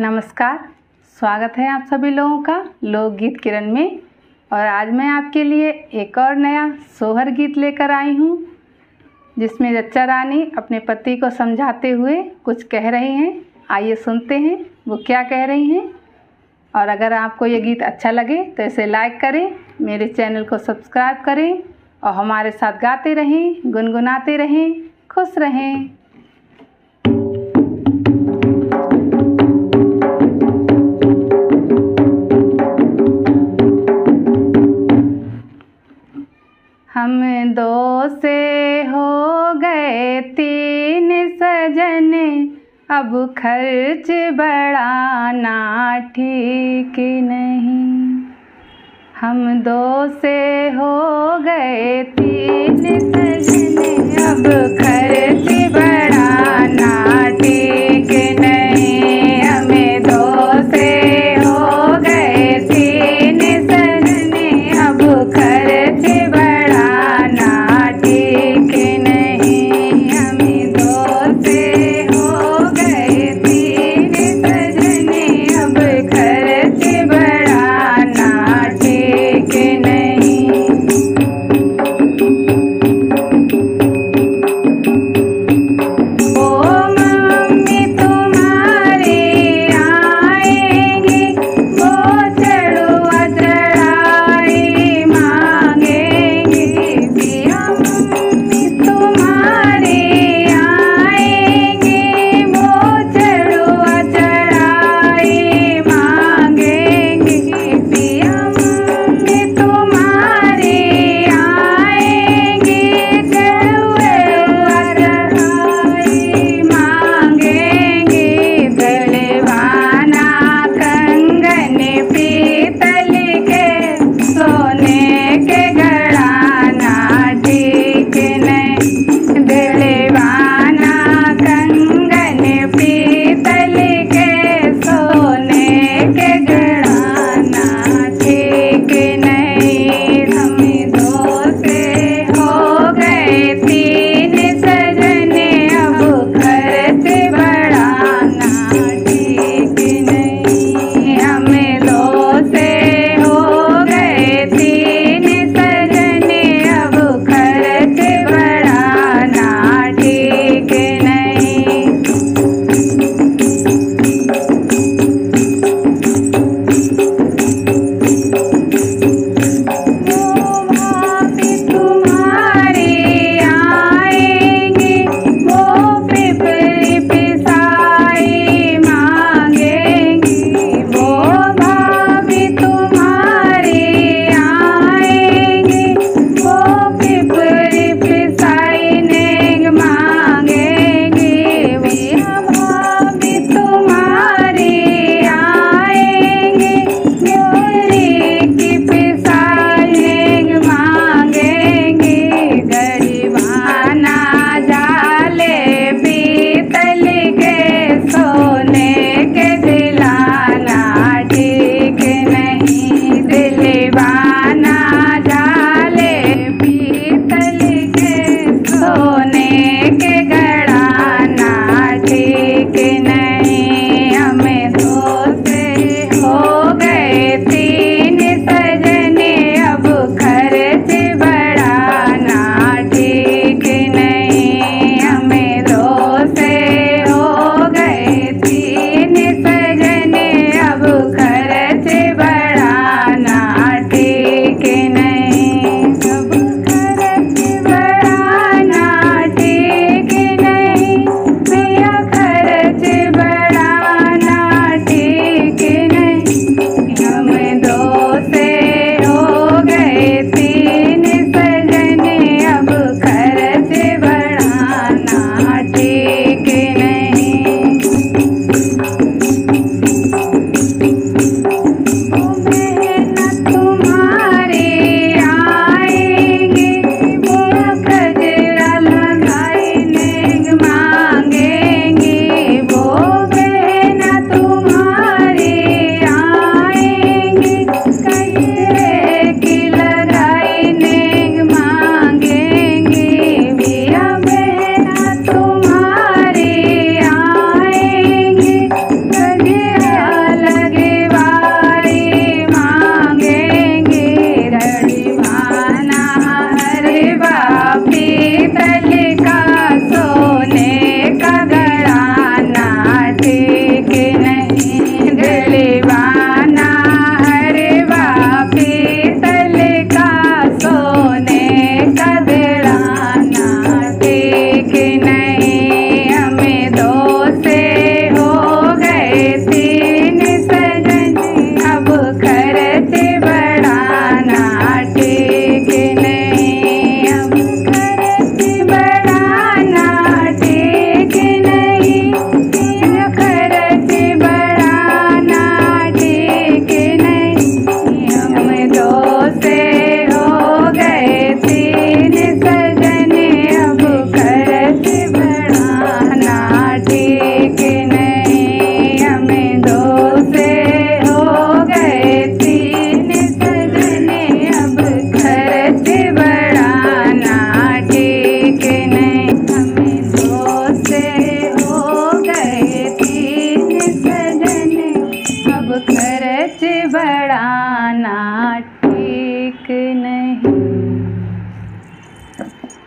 नमस्कार, स्वागत है आप सभी लोगों का लोकगीत किरण में। और आज मैं आपके लिए एक और नया सोहर गीत लेकर आई हूँ, जिसमें जच्चा रानी अपने पति को समझाते हुए कुछ कह रही हैं। आइए सुनते हैं वो क्या कह रही हैं। और अगर आपको ये गीत अच्छा लगे तो इसे लाइक करें, मेरे चैनल को सब्सक्राइब करें और हमारे साथ गाते रहें, गुनगुनाते रहें, खुश रहें। हम दो से हो गए तीन सजन, अब खर्च बढ़ाना ठीक नहीं। हम दो से हो गए तीन सजन, अब खर्च बढ़ाना ठीक नहीं। हमें दो से हो गए तीन सजन, अब खर्च गुत है।